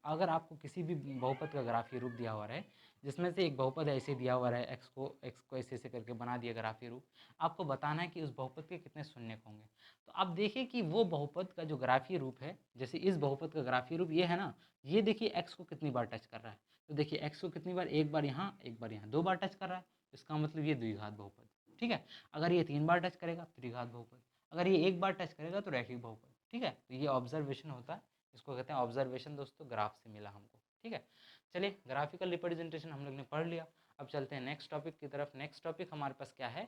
अगर आपको किसी भी बहुपद का ग्राफीय रूप दिया हुआ है, जिसमें से एक बहुपद ऐसे दिया हुआ है, x को ऐसे ऐसे करके बना दिया ग्राफीय रूप, आपको बताना है कि उस बहुपद के कितने शून्यक होंगे। तो आप देखिए कि वो बहुपद का जो ग्राफीय रूप है, जैसे इस बहुपद का ग्राफीय रूप ये है ना, ये देखिए x को कितनी बार टच कर रहा है। तो देखिए x को कितनी बार, एक बार यहाँ, एक बार यहाँ, 2 बार टच कर रहा है। इसका मतलब ये द्विघात बहुपद। ठीक है, अगर ये 3 बार टच करेगा त्रिघात बहुपद, अगर ये एक बार टच करेगा तो रैखिक बहुपद। ठीक है, तो ये ऑब्जर्वेशन होता है, इसको कहते हैं ऑब्जर्वेशन दोस्तों, ग्राफ से मिला हमको। ठीक है, चलिए ग्राफिकल रिप्रेजेंटेशन हम लोग ने पढ़ लिया। अब चलते हैं नेक्स्ट टॉपिक की तरफ। नेक्स्ट टॉपिक हमारे पास क्या है,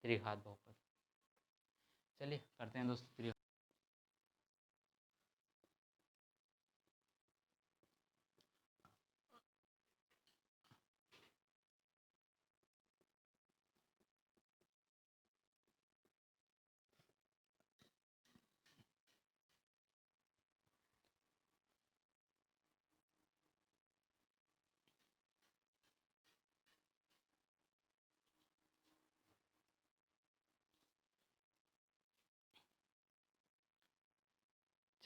त्रिघात बहुपद। चलिए करते हैं दोस्तों त्रिघात।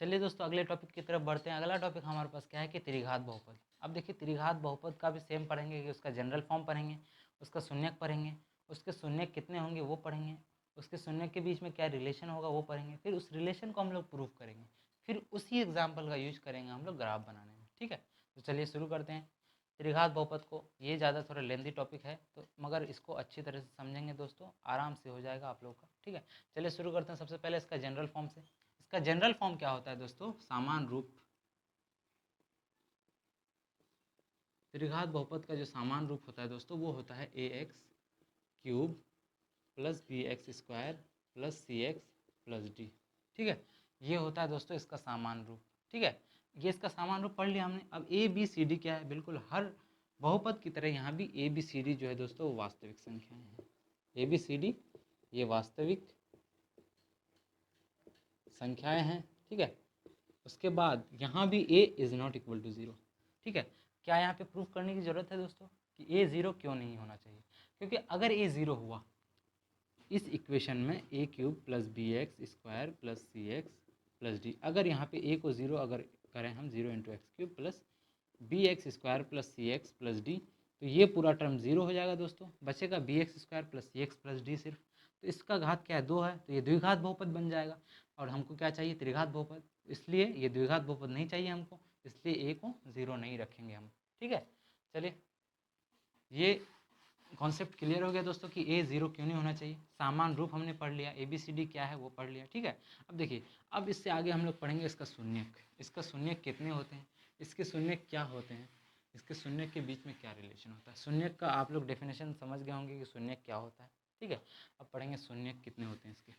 चलिए दोस्तों अगले टॉपिक की तरफ बढ़ते हैं। अगला टॉपिक हमारे पास क्या है कि त्रिघात बहुपद। अब देखिए त्रिघात बहुपद का भी सेम पढ़ेंगे कि उसका जनरल फॉर्म पढ़ेंगे, उसका शून्यक पढ़ेंगे, उसके शून्यक कितने होंगे वो पढ़ेंगे, उसके शून्यक के बीच में क्या रिलेशन होगा वो पढ़ेंगे, फिर उस रिलेशन को हम लोग प्रूव करेंगे, फिर उसी एग्जाम्पल का यूज करेंगे हम लोग ग्राफ बनाने में। ठीक है, तो चलिए शुरू करते हैं त्रिघात बहुपद को। ये ज़्यादा थोड़ा लेंदी टॉपिक है, तो मगर इसको अच्छी तरह से समझेंगे दोस्तों, आराम से हो जाएगा आप लोग का। ठीक है, चलिए शुरू करते हैं सबसे पहले इसका जनरल फॉर्म से। इसका जनरल फॉर्म क्या होता है दोस्तों, सामान्य रूप, त्रिघात बहुपद का जो सामान्य रूप होता है दोस्तों वो होता है ax³ + bx² + cx + d। ठीक है, ये होता है दोस्तों इसका सामान्य रूप। ठीक है, ये इसका सामान्य रूप पढ़ लिया हमने। अब ए बी सी डी क्या है, बिल्कुल हर बहुपद की तरह यहाँ भी ए बी सी डी जो है दोस्तों वो वास्तविक संख्याएं हैं। ए बी सी डी ये वास्तविक संख्याएं हैं। ठीक है, उसके बाद यहाँ भी a ≠ 0। ठीक है, क्या यहाँ पे प्रूफ करने की ज़रूरत है दोस्तों कि a 0 क्यों नहीं होना चाहिए, क्योंकि अगर a 0 हुआ इस इक्वेशन में a³ + bx² + cx + d, अगर यहाँ पे a को 0 अगर करें हम 0 × x³ + bx² + cx + d, तो ये पूरा टर्म 0 हो जाएगा दोस्तों, बचेगा bx² + cx + d सिर्फ। तो इसका घात क्या है, 2 है, तो ये द्विघात बहुपद बन जाएगा। और हमको क्या चाहिए, त्रिघात बहुपद, इसलिए ये द्विघात बहुपद नहीं चाहिए हमको, इसलिए a को 0 नहीं रखेंगे हम। ठीक है, चलिए ये कॉन्सेप्ट क्लियर हो गया दोस्तों कि a 0 क्यों नहीं होना चाहिए। सामान्य रूप हमने पढ़ लिया, ए बी सी डी क्या है वो पढ़ लिया। ठीक है, अब देखिए अब इससे आगे हम लोग पढ़ेंगे इसका शून्यक। इसका शून्यक कितने होते हैं, इसके शून्य क्या होते हैं, इसके शून्य के बीच में क्या रिलेशन होता है। शून्य का आप लोग डेफिनेशन समझ गए होंगे कि शून्य क्या होता है, ठीक है। अब पढ़ेंगे शून्य कितने होते हैं इसके।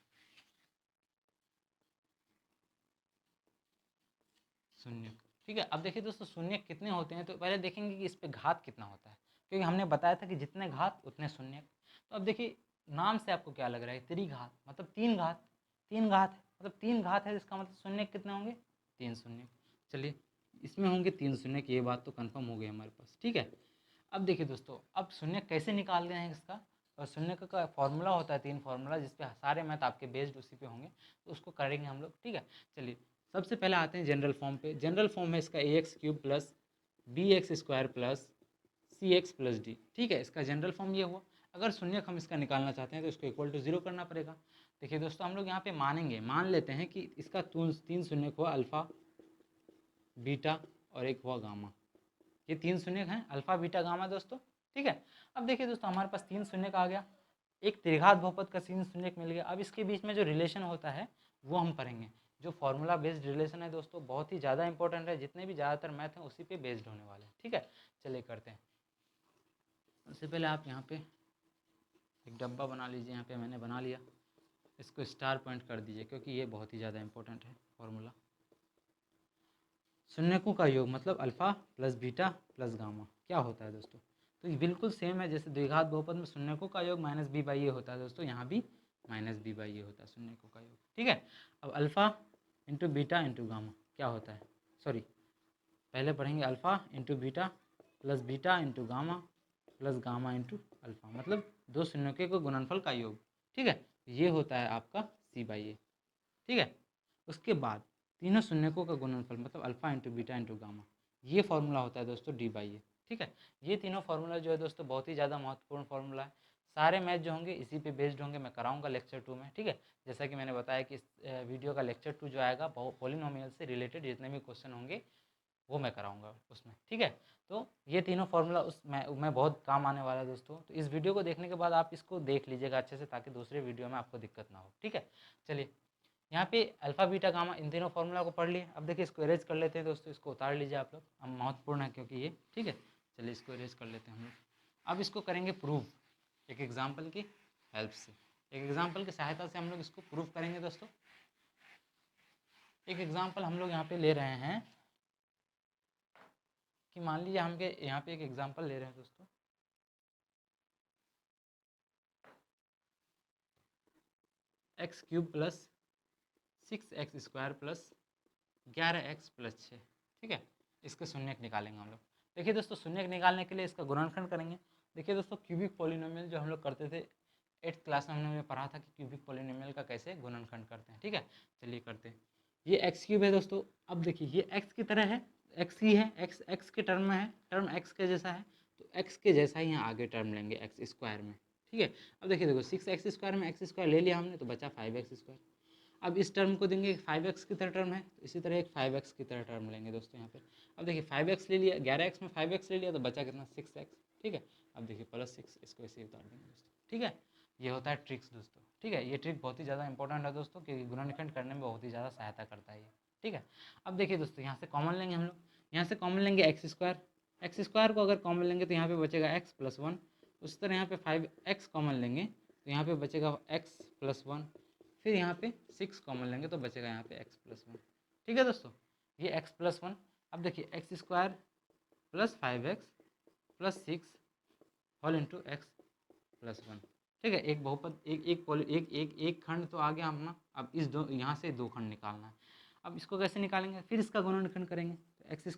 शून्य, ठीक है। अब देखिए दोस्तों शून्य कितने होते हैं, तो पहले देखेंगे कि इस पे घात कितना होता है, क्योंकि हमने बताया था कि जितने घात उतने शून्य। तो अब देखिए नाम से आपको क्या लग रहा है, त्रिघात मतलब तीन घात, तीन घात है मतलब तीन घात है, इसका मतलब शून्य कितने होंगे, तीन शून्य। चलिए इसमें होंगे तीन शून्य की, ये बात तो कंफर्म हो गई हमारे पास, ठीक है। अब देखिए दोस्तों, अब शून्य कैसे निकालते हैं इसका, और शून्य का फॉर्मूला होता है, तीन फार्मूला, जिसपे सारे मैथ आपके बेस्ड उसी पे होंगे, तो उसको करेंगे हम लोग, ठीक है। चलिए सबसे पहले आते हैं जनरल फॉर्म पे। जनरल फॉर्म है इसका a x cube plus b x square plus c x plus d, ठीक है। इसका जनरल फॉर्म ये हुआ। अगर शून्य हम इसका निकालना चाहते हैं तो इसको इक्वल टू जीरो करना पड़ेगा। देखिए दोस्तों हम लोग यहाँ पे मानेंगे, मान लेते हैं कि इसका तीन शून्य हुआ अल्फा बीटा और एक हुआ गामा, ये तीन शून्य हैं अल्फा बीटा गामा दोस्तों, ठीक है। अब देखिए दोस्तों हमारे पास तीन शून्य का आ गया, एक त्रिघात बहुपद का तीन शून्य मिल गया। अब इसके बीच में जो रिलेशन होता है वो हम पढ़ेंगे, जो फॉर्मूला बेस्ड रिलेशन है दोस्तों, बहुत ही ज़्यादा इंपॉर्टेंट है, जितने भी ज़्यादातर मैथ हैं उसी पे बेस्ड होने वाले हैं, ठीक है। चलिए करते हैं। उससे पहले आप यहाँ पे एक डब्बा बना लीजिए, यहाँ पे मैंने बना लिया, इसको स्टार पॉइंट कर दीजिए क्योंकि ये बहुत ही ज़्यादा इंपॉर्टेंट है फॉर्मूला। शून्यकों का योग मतलब alpha plus beta plus gamma क्या होता है दोस्तों, तो ये बिल्कुल सेम है जैसे द्विघात बहुपद में शून्यकों का योग माइनस बी बाई ए होता है दोस्तों, यहाँ भी माइनस बी बाई ए होता है शून्यकों का योग, ठीक है। अब alpha into beta into gamma क्या होता है, सॉरी पहले पढ़ेंगे alpha into beta plus beta into gamma plus gamma into alpha, मतलब दो शून्यकों के गुणनफल का योग, ठीक है। ये होता है आपका सी बाई ए, ठीक है। उसके बाद तीनों शून्यकों का गुणनफल मतलब alpha into beta into gamma, ये फॉर्मूला होता है दोस्तों डी बाई ए, ठीक है। ये तीनों फार्मूला जो है दोस्तों बहुत ही ज़्यादा महत्वपूर्ण फार्मूला है। सारे मैथ जो होंगे इसी पे बेस्ड होंगे, मैं कराऊंगा लेक्चर 2 में, ठीक है। जैसा कि मैंने बताया कि इस वीडियो का लेक्चर 2 जो आएगा पॉलिनोमियल से रिलेटेड जितने भी क्वेश्चन होंगे वो मैं कराऊंगा उसमें, ठीक है। तो ये तीनों फार्मूला उस मैं बहुत काम आने वाला है दोस्तों, तो इस वीडियो को देखने के बाद आप इसको देख लीजिएगा अच्छे से, ताकि दूसरे वीडियो में आपको दिक्कत ना हो, ठीक है। चलिए यहाँ पे अल्फा बीटा गामा इन तीनों फार्मूला को पढ़ लिए। अब देखिए इसको इरेज कर लेते हैं दोस्तों, इसको उतार लीजिए आप लोग, अब महत्वपूर्ण है क्योंकि ये, ठीक है। चलिए इसको इरेज कर लेते हैं हम लोग। अब इसको करेंगे प्रूव एक एग्जाम्पल की हेल्प से, एक एग्जाम्पल की सहायता से हम लोग इसको प्रूव करेंगे दोस्तों। एक एग्जाम्पल हम लोग यहाँ पे ले रहे हैं कि मान लीजिए हम यहाँ पे एक एग्जाम्पल ले रहे हैं दोस्तों, x cube plus 6x square plus 11x plus 6, ठीक है। इसके शून्यक निकालेंगे हम लोग। देखिए दोस्तों शून्यक निकालने के लिए इसका गुणनखंड करेंगे। देखिए दोस्तों क्यूबिक पॉलिनोमियल जो हम लोग करते थे 8th क्लास में हमने पढ़ा था कि क्यूबिक पॉलिनोमियल का कैसे गुणनखंड करते हैं, ठीक है। चलिए करते हैं। ये एक्स क्यूब है दोस्तों, अब देखिए ये एक्स की तरह है, एक्स ही है, एक्स एक्स के टर्म में है, टर्म एक्स के जैसा है, तो एक्स के जैसा ही यहाँ आगे टर्म लेंगे एक्स स्क्वायर में, ठीक है। अब देखिए देखो 6x स्क्वायर में एक्स स्क्वायर ले लिया हमने तो बचा 5x स्क्वायर। अब इस टर्म को देंगे 5x की तरह टर्म है, तो इसी तरह एक 5x की तरह टर्म लेंगे दोस्तों यहाँ पे। अब देखिए 5x ले लिया, 11x में 5x ले लिया तो बचा कितना 6x, ठीक है। अब देखिए +6 इसको ऐसे उतार देंगे दोस्तों, ठीक है। ये होता है ट्रिक्स दोस्तों, ठीक है। ये ट्रिक बहुत ही ज़्यादा इंपॉर्टेंट है दोस्तों, क्योंकि गुणनखंड करने में बहुत ही ज़्यादा सहायता करता है ये, ठीक है। अब देखिए दोस्तों यहाँ से कॉमन लेंगे हम लोग, यहाँ से कॉमन लेंगे एक्स स्क्वायर को अगर कॉमन लेंगे तो यहाँ पे बचेगा x + 1, उस तरह यहाँ पे 5x कॉमन लेंगे तो यहाँ पे बचेगा x + 1, फिर यहाँ पे 6 कॉमन लेंगे तो बचेगा यहाँ पे x + 1, ठीक है दोस्तों। ये x + 1। अब देखिए x² + 5x + 6 whole into x + 1, ठीक है। एक बहुपद एक खंड तो आ गया अपना। अब इस दो यहाँ से दो खंड निकालना है। अब इसको कैसे निकालेंगे, फिर इसका गुणनखंड करेंगे तो x²,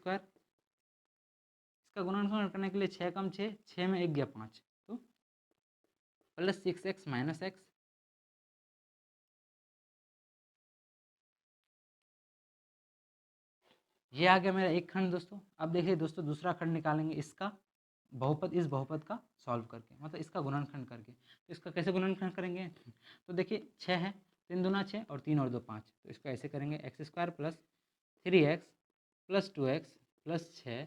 इसका गुणनखंड करने के लिए 6 कम 6, 6 में 1 गया 5, तो +6x - x, ये आ गया मेरा एक खंड दोस्तों। अब देखिए दोस्तों दूसरा खंड निकालेंगे इसका बहुपद, इस बहुपद का सॉल्व करके, मतलब इसका गुणनखंड करके। तो इसका कैसे गुणनखंड करेंगे, तो देखिए 6 है, 3 दूना 6 और 3 और 2 5, तो इसको ऐसे करेंगे x² + 3x + 2x + 6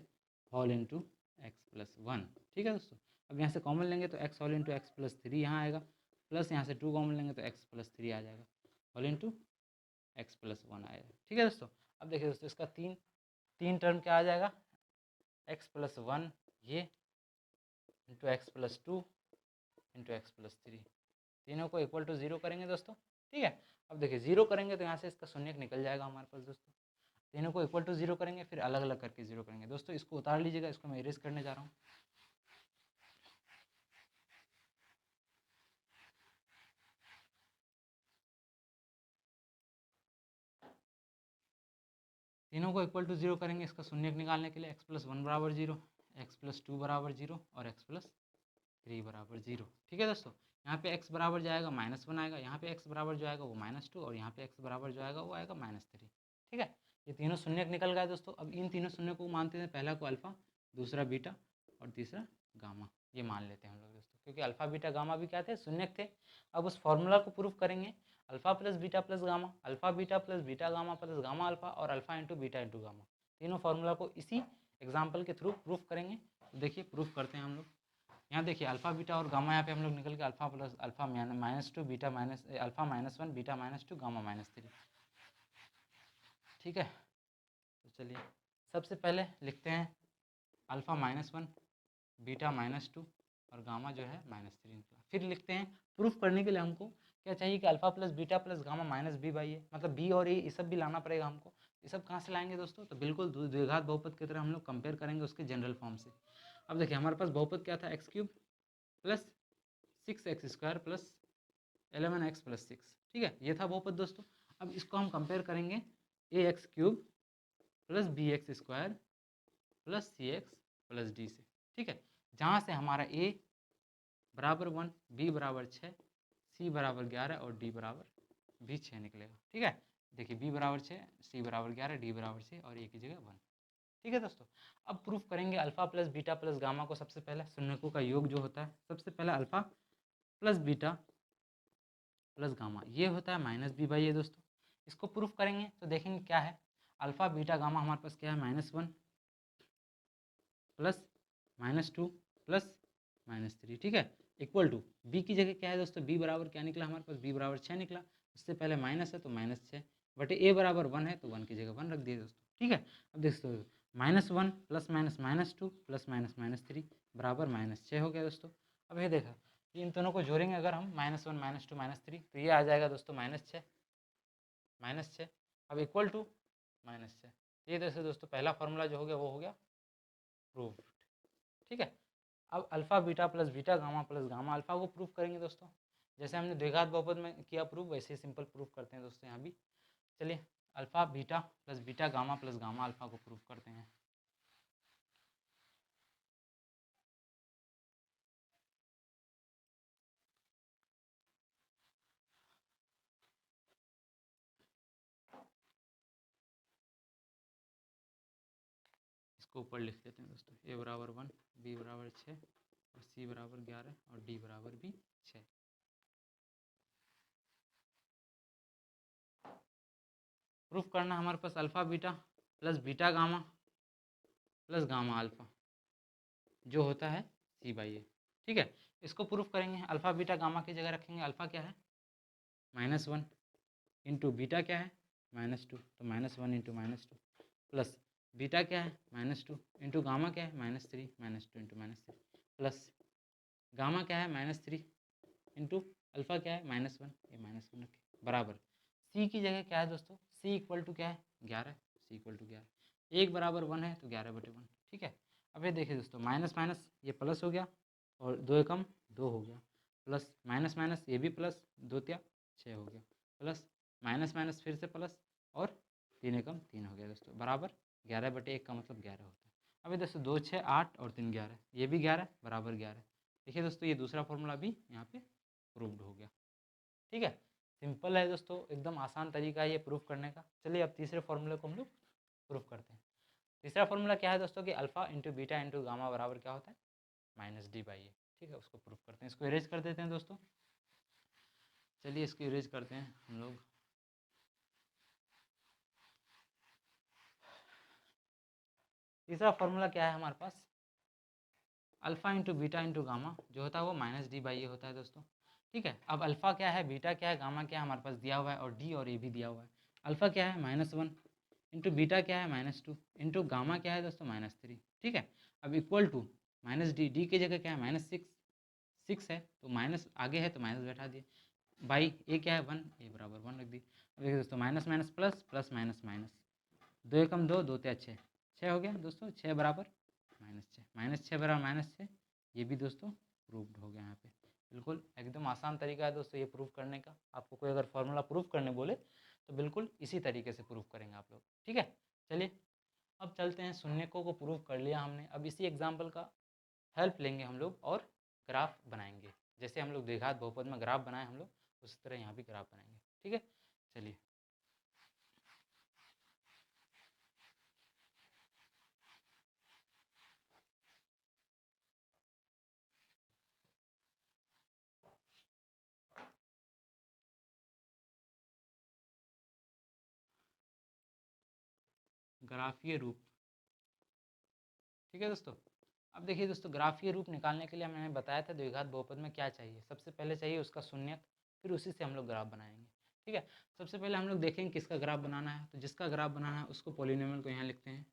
whole into x + 1, ठीक है दोस्तों। अब यहाँ से कॉमन लेंगे तो x होल इंटू x + 3 यहाँ आएगा, प्लस यहाँ से 2 कॉमन लेंगे तो x + 3 आ जाएगा होल इंटू x + 1 आएगा, ठीक है दोस्तों। अब देखिए दोस्तों इसका तीन टर्म क्या आ जाएगा, एक्स प्लस वन ये into x plus two into x plus three, तीनों को इक्वल टू जीरो करेंगे दोस्तों, ठीक है। अब देखिए जीरो करेंगे तो यहाँ से इसका शून्य निकल जाएगा हमारे पास दोस्तों, तीनों को इक्वल टू जीरो करेंगे फिर अलग अलग करके जीरो करेंगे दोस्तों। इसको उतार लीजिएगा, इसको मैं इरेज करने जा रहा हूँ। तीनों को इक्वल टू जीरो करेंगे इसका शून्य निकालने के लिए, एक्स प्लस वन बराबर जीरो, एक्स प्लस टू बराबर जीरो और एक्स प्लस थ्री बराबर जीरो, ठीक है दोस्तों। यहाँ पे x बराबर जाएगा माइनस वन आएगा, यहाँ पे x बराबर जो आएगा वो माइनस टू और यहाँ पे x बराबर जो आएगा वो आएगा माइनस थ्री, ठीक है। ये तीनों शून्य निकल गए दोस्तों। अब इन तीनों शून्य को मानते हैं, पहला को अल्फा, दूसरा बीटा और तीसरा गामा, ये मान लेते हैं हम लोग दोस्तों, क्योंकि अल्फा बीटा गामा भी क्या थे, शून्य थे। अब उस फॉर्मूला को प्रूफ करेंगे, alpha plus gamma, alpha beta plus beta gamma plus gamma alpha और alpha into beta into gamma, तीनों फार्मूला को इसी एग्जाम्पल के थ्रू प्रूफ करेंगे। तो देखिए प्रूफ करते हैं हम लोग। यहाँ देखिए अल्फा बीटा और गामा, यहाँ पे हम लोग निकल के alpha plus alpha minus two beta minus alpha minus one beta minus two gamma minus three, ठीक है। तो चलिए सबसे पहले लिखते हैं alpha minus one beta minus two और गामा जो है माइनस थ्री निकला। फिर लिखते हैं प्रूफ करने के लिए हमको क्या चाहिए कि alpha plus beta gamma minus b by a, मतलब बी और ए ये सब भी लाना पड़ेगा हमको। ये सब कहाँ से लाएंगे दोस्तों, तो बिल्कुल द्विघात बहुपद की तरह हम लोग कंपेयर करेंगे उसके जनरल फॉर्म से। अब देखिए हमारे पास बहुपद क्या था, x cube plus six x square plus 11x plus six, ठीक है, ये था बहुपद दोस्तों। अब इसको हम कंपेयर करेंगे a x cube plus b x square plus c x plus d से, ठीक है, जहाँ से हमारा ए बराबर वन, बी बराबर छः, सी बराबर 11 और डी बराबर भी 6 निकलेगा, ठीक है। देखिए बी बराबर 6, सी बराबर 11, डी बराबर 6 और ए की जगह 1, ठीक है दोस्तों। अब प्रूफ करेंगे alpha plus beta plus gamma को, सबसे पहले शून्यकों का योग जो होता है, सबसे पहले alpha plus beta plus gamma ये होता है माइनस बी बाई ए दोस्तों। इसको प्रूफ करेंगे तो देखेंगे क्या है, अल्फा बीटा गामा हमारे पास क्या है, minus one plus minus two plus minus three, ठीक है, इक्वल टू बी की जगह क्या है दोस्तों, बी बराबर क्या निकला हमारे पास, बी बराबर 6 निकला, उससे पहले माइनस है तो माइनस 6 बटे ए बराबर 1 है तो 1 की जगह 1 रख दिए दोस्तों, ठीक है। अब दोस्तों minus one plus minus minus two plus minus minus three बराबर माइनस 6 हो गया दोस्तों। अब ये देखा, इन दोनों को जोड़ेंगे अगर हम minus one minus two minus three तो ये आ जाएगा दोस्तों माइनस छः। अब इक्वल टू माइनस 6, ये जैसे दोस्तों पहला फॉर्मूला जो हो गया वो हो गया प्रूफ, ठीक है। अब alpha beta plus gamma alpha को प्रूफ करेंगे दोस्तों, जैसे हमने द्विघात बहुपद में किया प्रूफ वैसे ही सिंपल प्रूफ करते हैं दोस्तों यहाँ भी। चलिए alpha beta plus gamma alpha को प्रूफ करते हैं। इसको ऊपर लिख लेते हैं दोस्तों, ए बराबर 1, बी बराबर 6 और सी बराबर 11 और डी बराबर भी 6। प्रूफ करना हमारे पास alpha beta plus beta gamma plus gamma alpha जो होता है सी बाई ए, ठीक है। इसको प्रूफ करेंगे, अल्फा बीटा गामा की जगह रखेंगे, अल्फा क्या है माइनस वन इंटू बीटा क्या है माइनस टू, तो minus one into minus two plus beta क्या है माइनस टू इंटू गामा क्या है minus three, minus two into minus three plus gamma क्या है माइनस थ्री इंटू अल्फा क्या है माइनस वन, ये माइनस वन रखें बराबर सी की जगह क्या है दोस्तों, सी इक्वल टू क्या है 11, सी इक्वल टू 11, एक बराबर 1 है तो 11/1, ठीक है। अब ये देखिए दोस्तों माइनस माइनस ये प्लस हो गया और दो एकम दो हो गया, प्लस माइनस माइनस ये भी प्लस, दो त्या 6 हो गया, प्लस माइनस माइनस फिर से प्लस और तीन एकम 3 हो गया दोस्तों, बराबर 11/1 का मतलब 11 होता है। अब ये दोस्तों 2 6 8 और 3 11, ये भी 11 बराबर 11। देखिए दोस्तों ये दूसरा फॉर्मूला भी यहाँ पे प्रूव्ड हो गया, ठीक है। सिंपल है दोस्तों, एकदम आसान तरीका है ये प्रूफ करने का। चलिए अब तीसरे फॉर्मूले को हम लोग प्रूफ करते हैं। तीसरा फॉर्मूला क्या है दोस्तों कि alpha into beta into gamma बराबर क्या होता है माइनस डी बाई ए, ठीक है, उसको प्रूफ करते हैं। इसको इरेज कर देते हैं दोस्तों, चलिए इसको इरेज करते हैं हम लोग। तीसरा फॉर्मूला क्या है हमारे पास, alpha into beta into gamma जो होता है वो माइनस डी बाई ए होता है दोस्तों, ठीक है। अब अल्फा क्या है बीटा क्या है गामा क्या है हमारे पास दिया हुआ है और डी और ए भी दिया हुआ है। अल्फा क्या है माइनस वन इंटू बीटा क्या है -2 इंटू गामा क्या है दोस्तों -3, ठीक है। अब इक्वल टू -d, डी की जगह क्या है -6, 6 है तो माइनस आगे है तो माइनस बैठा दिए, बाई ए क्या है 1, ए बराबर 1 रख दी। अब देखिए दोस्तों minus minus plus, plus minus minus, 2 एकम 2, 2 त्या 6, 6 हो गया दोस्तों, 6 बराबर -6, -6 बराबर -6, ये भी दोस्तों प्रूव्ड हो गया यहाँ पे। बिल्कुल एकदम आसान तरीका है दोस्तों ये प्रूव करने का। आपको कोई अगर फॉर्मूला प्रूव करने बोले तो बिल्कुल इसी तरीके से प्रूव करेंगे आप लोग, ठीक है। चलिए अब चलते हैं, शून्यकों को प्रूव कर लिया हमने, अब इसी एग्जाम्पल का हेल्प लेंगे हम लोग और ग्राफ बनाएंगे। जैसे हम लोग द्विघात बहुपद में ग्राफ बनाए हम लोग, उसी तरह यहाँ भी ग्राफ बनाएंगे, ठीक है। चलिए ग्राफीय रूप, ठीक है दोस्तों। अब देखिए दोस्तों ग्राफीय रूप निकालने के लिए मैंने बताया था द्विघात बहुपद में क्या चाहिए, सबसे पहले चाहिए उसका शून्यक, फिर उसी से हम लोग ग्राफ बनाएंगे, ठीक है। सबसे पहले हम लोग देखेंगे किसका ग्राफ बनाना है, तो जिसका ग्राफ बनाना है उसको पॉलिनोमियल को यहाँ लिखते हैं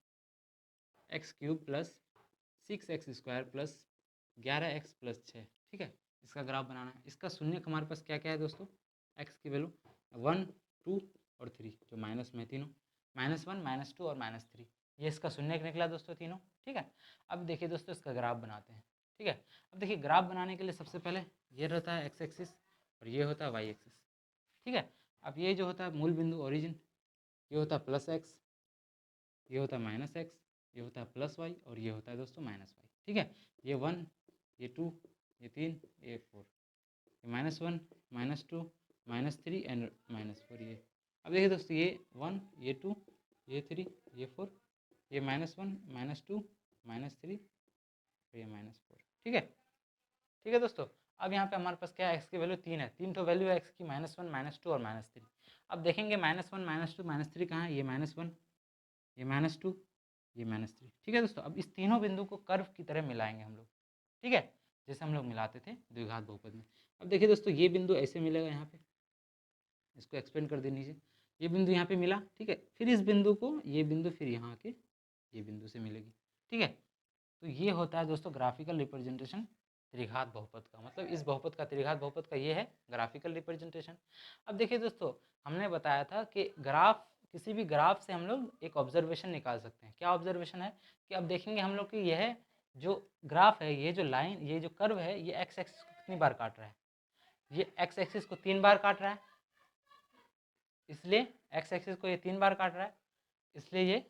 x³ plus 6x² plus 11x plus 6, ठीक है। इसका ग्राफ बनाना है। इसका शून्यक हमारे पास क्या क्या है दोस्तों, x की वैल्यू 1, 2 और 3, जो माइनस में तीनों, -1, -2 और -3, ये इसका शून्यक निकला दोस्तों तीनों, ठीक है। अब देखिए दोस्तों इसका ग्राफ बनाते हैं, ठीक है। अब देखिए ग्राफ बनाने के लिए सबसे पहले ये रहता है x एक्सिस और ये होता है y एक्सिस, ठीक है। अब ये जो होता है मूल बिंदु ओरिजिन, ये होता है +x, ये होता है -x, ये होता है +y और ये होता है दोस्तों -y, ठीक है। ये 1, ये 2, ये 3, ये 4, ये -1, -2, -3 एंड -4 ये। अब देखिए दोस्तों ये 1, ये 2, ये 3, ये 4, ये -1, -2, -3 और ये -4, ठीक है, ठीक है दोस्तों। अब यहाँ पे हमारे पास क्या है, x की वैल्यू 3 है, 3 तो वैल्यू है x की, -1, -2 और -3। अब देखेंगे -1, -2, -3 कहाँ है, ये -1, ये -2, ये -3, ठीक है दोस्तों। अब इस तीनों बिंदु को कर्व की तरह मिलाएंगे हम लोग, ठीक है, जैसे हम लोग मिलाते थे द्विघात बहुपद में। अब देखिए दोस्तों ये बिंदु ऐसे मिलेगा यहाँ पे, इसको एक्सपेंड कर दे नीचे, ये बिंदु यहाँ पे मिला, ठीक है। फिर इस बिंदु को ये बिंदु फिर यहाँ के ये बिंदु से मिलेगी, ठीक है। तो ये होता है दोस्तों ग्राफिकल रिप्रेजेंटेशन त्रिघात बहुपद का, मतलब इस बहुपद का, त्रिघात बहुपद का ये है ग्राफिकल रिप्रेजेंटेशन। अब देखिए दोस्तों हमने बताया था कि ग्राफ, किसी भी ग्राफ से हम लोग एक ऑब्जर्वेशन निकाल सकते हैं। क्या ऑब्जर्वेशन है कि अब देखेंगे हम लोग कि यह जो ग्राफ है, ये जो लाइन, ये जो कर्व है, ये एक्स एक्सिस को कितनी बार काट रहा है, ये एक्स एक्सिस को 3 बार काट रहा है, इसलिए एक्स एक्सिस को ये 3 बार काट रहा है, इसलिए ये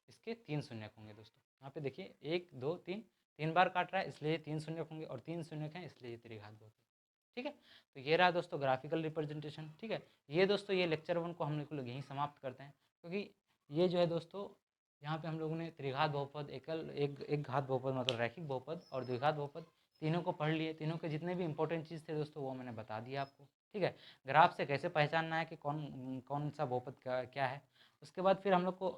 इसके 3 शून्यक होंगे दोस्तों। यहाँ पे देखिए 1, 2, 3, 3 बार काट रहा है इसलिए ये 3 शून्यक होंगे, और 3 शून्यक हैं इसलिए ये त्रिघात बहुपद, ठीक है। तो ये रहा दोस्तों ग्राफिकल रिप्रेजेंटेशन, ठीक है। ये दोस्तों ये लेक्चर 1 को हम लोग यहीं समाप्त करते हैं, क्योंकि ये जो है दोस्तों यहाँ पे हम लोगों ने त्रिघात बहुपद, एक घात बहुपद मतलब रैखिक बहुपद और द्विघात बहुपद तीनों को पढ़ लिए। तीनों के जितने भी इंपॉर्टेंट चीज़ थे दोस्तों वो मैंने बता दिया आपको, ठीक है। ग्राफ से कैसे पहचानना है कि कौन कौन सा बहुपद क्या है। उसके बाद फिर हम लोग को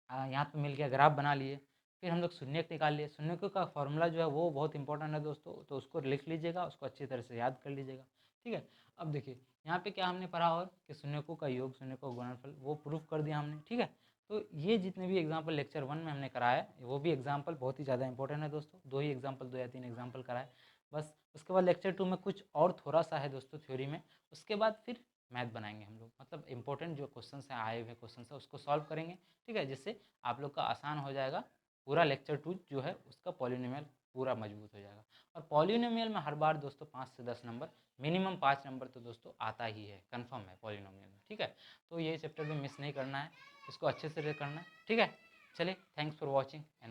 यहाँ पे मिल गया, ग्राफ बना लिए, फिर हम लोग शून्यक निकाल लिए। शून्यकों का फॉर्मूला जो है वो बहुत इंपॉर्टेंट है दोस्तों, तो उसको लिख लीजिएगा, उसको अच्छी तरह से याद कर लीजिएगा, ठीक है। अब देखिए यहाँ पे क्या हमने पढ़ा और कि शून्यकों का योग, शून्यकों का गुणनफल, वो प्रूफ कर दिया हमने, ठीक है। तो ये जितने भी एग्जाम्पल लेक्चर 1 में हमने कराया है, वो भी एग्जाम्पल बहुत ही ज़्यादा इंपॉर्टेंट है दोस्तों। 2 ही एग्जाम्पल, 2 या 3 एग्जाम्पल कराए बस। उसके बाद लेक्चर 2 में कुछ और थोड़ा सा है दोस्तों थ्योरी में, उसके बाद फिर मैथ बनाएंगे हम लोग, मतलब इंपॉर्टेंट जो क्वेश्चन है, आए हुए क्वेश्चन है, उसको सॉल्व करेंगे, ठीक है, जिससे आप लोग का आसान हो जाएगा। पूरा लेक्चर 2 जो है उसका पॉलिनोमियल पूरा मजबूत हो जाएगा। और पॉलिनोमियल में हर बार दोस्तों 5 से 10 नंबर, मिनिमम 5 नंबर तो दोस्तों आता ही है, कंफर्म है पॉलिनोमियल में, ठीक है। तो ये चैप्टर भी मिस नहीं करना है, इसको अच्छे से करना है, ठीक है। चलिए, थैंक्स फॉर वॉचिंग एंड